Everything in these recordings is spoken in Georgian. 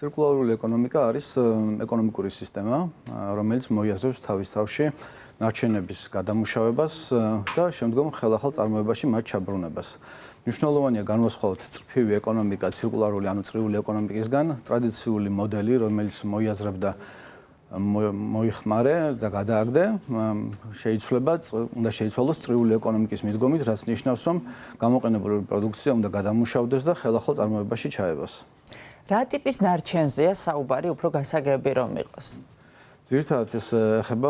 Цирკულარული ეკონომიკა არის ეკონომიკური სისტემა, რომელიც მოიაზრებს თავის თავში ნარჩენების გადამუშავებას და შემდგომ ხელახალ წარმოებაში მათ ჩაბრუნებას. მნიშვნელოვანია განვასხვაოთ წრფივი ეკონომიკა ცირკულარული, ანუ წრიული ეკონომიკისგან, ტრადიციული მოდელი, რომელიც მოიაზრებდა მოიხმარე და გადააგდე, უნდა შეიცვალოს წრიული ეკონომიკის მიდგომით, რაც ნიშნავს, რომ გამოყენებული პროდუქცია უნდა გადამუშავდეს და ხელახალ წარმოებაში ჩაებას. რა ტიპის ნარჩენზეა საუბარი უფრო გასაგები რომ იყოს? ძირითადად ეს ეხება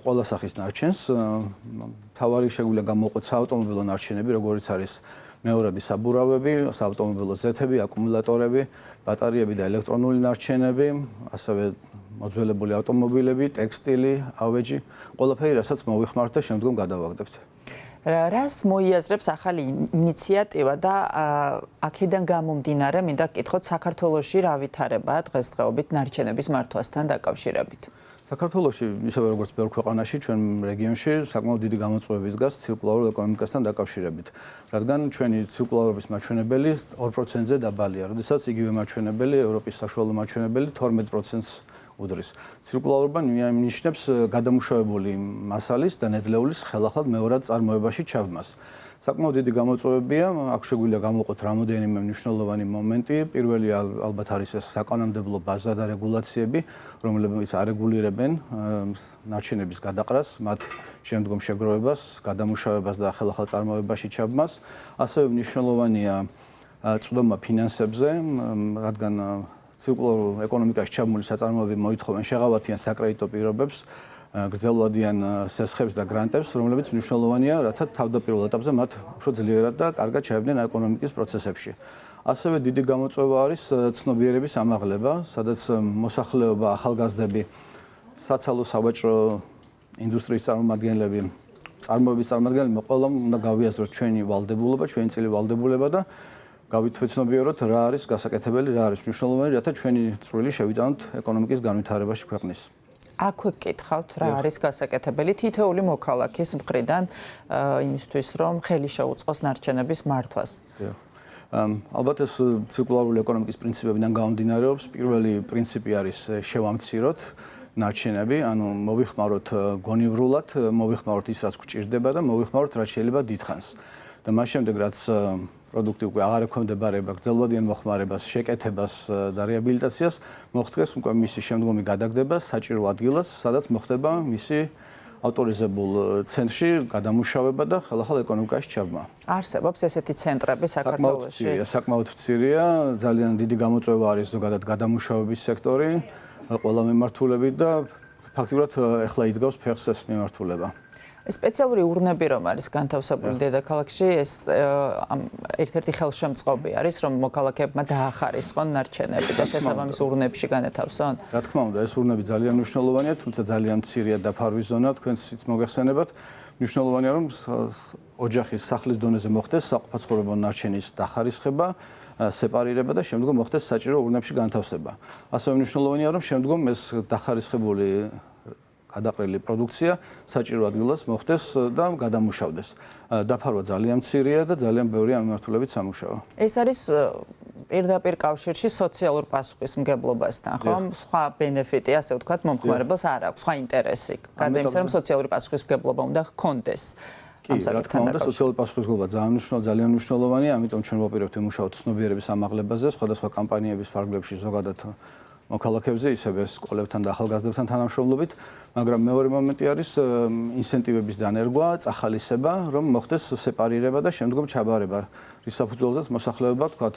ყველა სახის ნარჩენს. თავარი შეგვიძლია გამოვყოთ საავტომობილო ნარჩენები, როგორიც არის მეორადი საბურავები, საავტომობილო ზეთები, აკუმულატორები, ბატარეები და ელექტრონული ნარჩენები, ასევე მოძველებული ავტომობილები, ტექსტილი, ავეჯი, ყველაფერი, რასაც მოვიხმართ და შემდგომ გადავაგდებთ. რას მოიაზრებს ახალი ინიციატივა და აქედან გამომდინარე მინდა გკითხოთ საქართველოში რა ვითარებაა დღესდღეობით ნარჩენების მართვასთან დაკავშირებით? საქართველოში, ისევე როგორც ბევრ ქვეყანაში, ჩვენ რეგიონში საკმაოდ დიდი გამოწვევები დგას ცირკულარულ ეკონომიკასთან დაკავშირებით, რადგან ჩვენი ცირკულარობის მაჩვენებელი 2%-ზე დაბალია, როდესაც იგივე მაჩვენებელი, ევროპის საშუალო მაჩვენებელი 12%-ს უდრის. ცირკულარობა ნიშნავს გადამუშავებული მასალის და ნედლეულის ხელახალ მეორად წარმოებაში ჩაბმას. საკმაოდ დიდი გამოწვევებია, აქ შეგვიძლია გამოვყოთ რამოდენიმე მნიშვნელოვანი მომენტი. პირველი ალბათ არის ეს საკანონმდებლო ბაზა და რეგულაციები, რომლებიც არეგულირებენ ნარჩენების გადაყრას, მათ შემდგომ შეგროვებას, გადამუშავებას და ხელახალ წარმოებაში ჩაბმას. ასევე მნიშვნელოვანია წვდომა ფინანსებზე, რადგან ცირკულარულ ეკონომიკაში ჩაბმული საწარმოები მოითხოვენ შეღავათიან საკრედიტო პირობებს, გრძელვადიან სესხებს და გრანტებს, რომლებიც მნიშვნელოვანია, რათა თავდაპირველ ეტაპზე მათ უფრო ძლიერად და კარგად ჩაებდნენ ეკონომიკის პროცესებში. ასევე დიდი გამოწვევა არის ცნობიერების ამაღლება, სადაც მოსახლეობა, ახალგაზრდები, საცალო სავაჭრო ინდუსტრიის წარმომადგენლები, წარმოების წარმომადგენლები ყველამ უნდა გავიაზროთ ჩვენი ვალდებულება, ჩვენი წილი ვალდებულება და გავითვეცნობიეროთ რა არის გასაკეთებელი, რა არის მნიშვნელოვანი, რათა ჩვენი წვლილი შევიტანოთ ეკონომიკის განვითარებაში ქვეყნის. აქვე გკითხავთ რა არის გასაკეთებელი თითოეული მოქალაქის მხრიდან იმისთვის, რომ ხელი შეუწყოს ნარჩენების მართვას. ალბათ ეს ცირკულარული ეკონომიკის პრინციპებიდან გამომდინარეობს. პირველი პრინციპი არის შევამციროთ ნარჩენები, ანუ მოვიხმაროთ გონივრულად, მოვიხმაროთ ის, რაც გვჭირდება და მოვიხმაროთ რაც შეიძლება დიდხანს. და მას შემდეგ რაც პროდუქტი უკვე აღარ ექვემდებარება გრძელვადიან მოხმარებას, შეკეთებას და რეაბილიტაციას, მოხდეს უკვე მისი შემდგომი გადაგდება საჭირო ადგილას, სადაც მოხდება მისი ავტორიზებულ ცენტრში გადამუშავება და ხელახალ ეკონომიკაში ჩაბმა. არსებობს ესეთი ცენტრები საქართველოში? საკმაოდ მცირეა, ძალიან დიდი გამოწვევა არის ზოგადად გადამუშავების სექტორი, ყველა მიმართულებით და ფაქტობრივად ეხლა იდგავს ფეხს ეს მიმართულება. სპეციალური ურნები რომ არის განთავსებული დედაქალაქში, ეს ერთ-ერთი ხელშემწყობი არის, რომ მოქალაქეებმა დაახარისხონ ნარჩენები და შესაბამის ურნებში განეთავსონ? რა თქმა უნდა, ეს ურნები ძალიან მნიშვნელოვანია, თუმცა ძალიან მცირეა დაფარვის ზონა, თქვენც მოგეხსენებათ. მნიშვნელოვანია, რომ ოჯახის სახლის დონეზე მოხდეს საყოფაცხოვრებო ნარჩენის დახარისხება, სეპარირება და შემდგომ მოხდეს საჭირო ურნებში განთავსება. ასევე მნიშვნელოვანია, რომ შემდგომ ეს დახარისხებული გადაყრილი პროდუქცია საჭირო ადგილას მოხდეს და გადამუშავდეს. დაფარვა ძალიან მცირეა და ძალიან ბევრი ამ მიმართულებით სამუშაო. ეს არის პირდაპირ კავშირში სოციალურ პასუხისმგებლობასთან, ხო? სხვა ბენეფიტი, ასე ვთქვათ, მომხმარებელს არ აქვს, სხვა ინტერესი. გარდა იმისა, რომ სოციალური პასუხისმგებლობა უნდა ჰქონდეს. კი, რა თქმა უნდა, სოციალური პასუხისმგებლობა ძალიან მნიშვნელოვანია, ამიტომ ჩვენ ვაპირებთ ვიმუშაოთ ცნობიერების ამაღლებაზე, სხვადასხვა კამპანიების ფარგლებში ზოგადად მოქალაქეებზე, ისევე სკოლებთან და ახალგაზრდებთან თანამშრომლობით, მაგრამ მეორე მომენტი არის ინსენტივების დანერგვა, წახალისება, რომ მოხდეს სეპარირება და შემდგომ ჩაბარება, რის საფუძველზეც მოსახლეობა, თქვათ,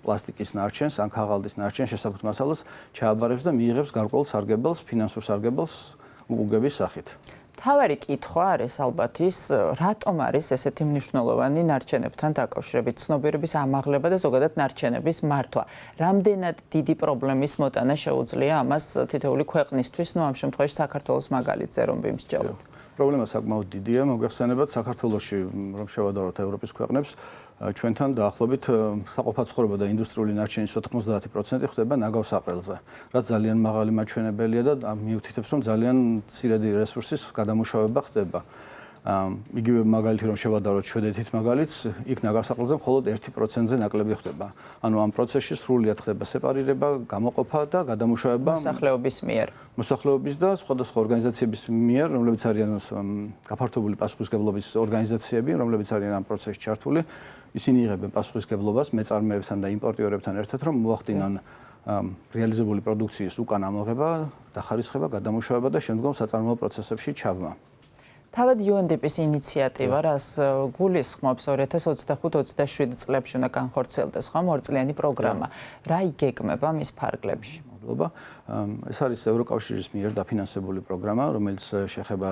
პლასტიკის ნარჩენს, ან ქაღალდის ნარჩენს, შესაბამის მასალას ჩააბარებს და მიიღებს გარკვეულ სარგებელს, ფინანსურ სარგებელს უგების სახით. თავარი კითხვა არის ალბათ ის, რატომ არის ესეთი მნიშვნელოვანი ნარჩენებთან დაკავშირებით ცნობიერების ამაღლება და ზოგადად ნარჩენების მართვა. რამდენად დიდი პრობლემის მოტანა შეუძლია ამას თითოეული ქვეყნისთვის, ამ შემთხვევაში საქართველოს მაგალითზე რომ ვიმსჯელოთ. პრობლემა საკმაოდ დიდია, მოგეხსენებათ, საქართველოში რომ შევადაროთ ევროპის ქვეყნებს, ჩვენთან დაახლოებით საყოფაცხოვრებო და ინდუსტრიული ნარჩენის 90% ხდება ნაგავსაყრელზე, რაც ძალიან მაღალი მაჩვენებელია და მიუთითებს, რომ ძალიან მცირედი რესურსის გადამუშავება ხდება. იგივე მაგალითი რომ შევადაროთ შვედეთით მაგალითს, იქ ნაგასაყრელზე მხოლოდ 1%-ზე ნაკლები ხდება. ანუ ამ პროცესში სრულიად ხდება სეპარირება, გამოყოფა და გადამუშავება მოსახლეობის მიერ. მოსახლეობის და სხვადასხვა ორგანიზაციების მიერ, რომლებიც არიან გაფართოებული პასუხისმგებლობის ორგანიზაციები, რომლებიც არიან ამ პროცესში ჩართული. ისინი იღებენ პასუხისმგებლობას მეწარმეებთან და იმპორტიორებთან ერთად, რომ მოახდინონ რეალიზებული პროდუქციის უკან ამოღება, დახარისხება, გადამუშავება და შემდგომ საწარმოო პროცესებში ჩაბმა. თავად UNDP-ის ინიციატივა, რას გულისხმობს 2025-27 წლებში უნდა განხორციელდეს ხომ ორწლიანი პროგრამა. რა იგეგმება მის ფარგლებში? მადლობა. ეს არის ევროკავშირის მიერ დაფინანსებული პროგრამა, რომელიც შეეხება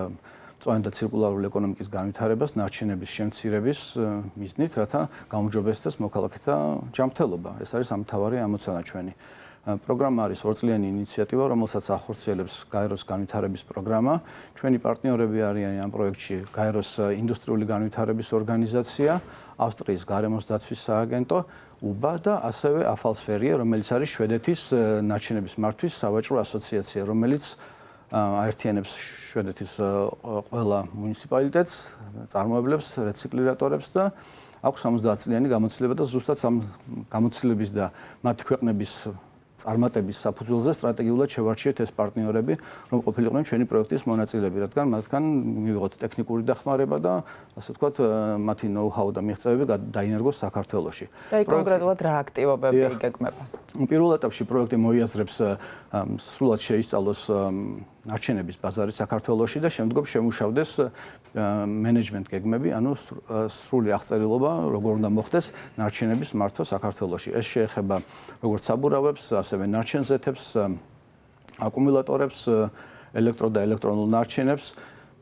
მწვანე და ცირკულარული ეკონომიკის განვითარებას, ნარჩენების შემცირების მიზნით, რათა გაუმჯობესდეს მოქალაქეთა ჯანმრთელობა. ეს არის ამ მთავარი ამოცანა ჩვენი. პროგრამა არის ორწლიანი ინიციატივა, რომელსაც ახორციელებს გაეროს განვითარების პროგრამა. ჩვენი პარტნიორები არიან ამ პროექტში გაეროს ინდუსტრიული განვითარების ორგანიზაცია, ავსტრიის გარემოს დაცვის სააგენტო, უბა და ასევე AFALSFERIE, რომელიც არის შვედეთის ნარჩენების მართვის სავაჭრო ასოციაცია, რომელიც აერთიანებს შვედეთის ყველა მუნიციპალიტეტს, წარმოებლებს, რეციკლირატორებს და აქვს 70 წლიანი გამოცდილება და ზუსტად ამ გამოცდილების და მათი ქვეყნების წარმატების საფუძველზე სტრატეგიულად შევარჩიეთ ეს პარტნიორები, რომ ყოფილიყვნენ ჩვენი პროექტის მონაწილეები, რადგან მათგან მივიღოთ ტექნიკური დახმარება და ასე ვთქვათ, მათი ნოუ-ჰაუ და მიღწევები დაინერგოს საქართველოში. და კონკრეტულად რა აქტივობები იგეგმება? პირველ ეტაპში პროექტი მოიაზრებს სრულად შეისწავლოს ნარჩენების ბაზარი საქართველოში და შემდგომ შემუშავდეს მენეჯმენტ გეგმები, ანუ სრული აღწერილობა, როგორ უნდა მოხდეს ნარჩენების მართვა საქართველოში. ეს შეეხება როგორც საბურავებს, ასევე ნარჩენზეთებს, აკუმულატორებს, ელექტრო და ელექტრონულ ნარჩენებს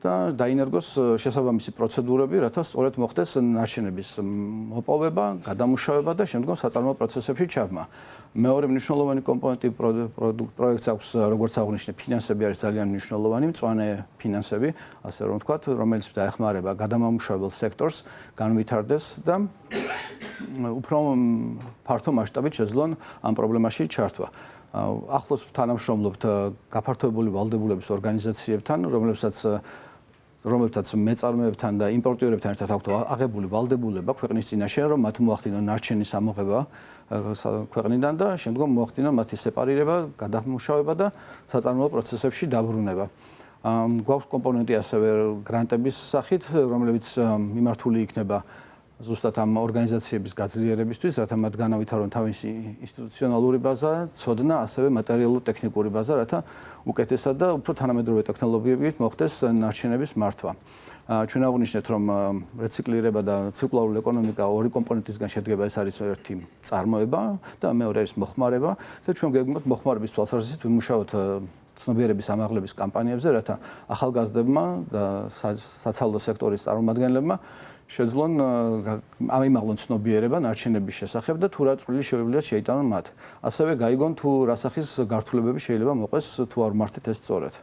და დაინერგოს შესაბამისი პროცედურები, რათა სწორედ მოხდეს ნარჩენების მოპოვება, გადამუშავება და შემდგომ საწარმოო პროცესებში ჩაბმა. მეორე მნიშვნელოვანი კომპონენტი პროექტს აქვს, როგორც აღნიშნე, ფინანსები არის ძალიან მნიშვნელოვანი, მწვანე ფინანსები, ასე რომ ვთქვათ, რომელიც დაეხმარება გადამამუშავებელ სექტორს განვითარდეს და უფრო ფართო მასშტაბით შეძლონ ამ პრობლემაში ჩართვა. ახლოს თანამშრომლობთ გაფართოებული ვალდებულების ორგანიზაციებთან, რომლებსაც მეწარმეებთან და იმპორტიორებთან ერთად აქვთ აღებული ვალდებულება ქვეყნის წინაშე, რომ მათ მოახდინონ ნარჩენის ამოღება ქვეყნიდან და შემდგომ მოახდინონ მათი სეპარირება, გადამუშავება და საწარმოო პროცესებში დაბრუნება. გვაქვს კომპონენტი ასევე გრანტების სახით, რომლებიც მიმართული იქნება ზუსტად ამ ორგანიზაციების გაძლიერებისთვის, რათა მათ განავითარონ თავისი ინსტიტუციონალური ბაზა, ცოდნა, ასევე მატერიალურ-ტექნიკური ბაზა, რათა უკეთესად და უფრო თანამედროვე ტექნოლოგიებით მოხდეს ნარჩენების მართვა. ჩვენ აღვნიშნეთ, რომ რეციკლირება და ცირკულარული ეკონომიკა ორი კომპონენტისგან შედგება, ეს არის ერთი წარმოება და მეორე არის მოხმარება და ჩვენ გეგმავთ მოხმარების თვალსაზრისით ვიმუშაოთ ცნობიერების ამაღლების კამპანიებზე, რათა ახალგაზრდებმა და საცალო სექტორის წარმომადგენლებმა შეძლონ ამიმაღლონ ცნობიერება ნარჩენების შესახებ და თუ რა წვლილი შეუძლიათ შეიტანონ მათ. ასევე გაიგონ თუ რა სახის გართულებები შეიძლება მოყვეს თუ არ მართეთ ეს სწორად.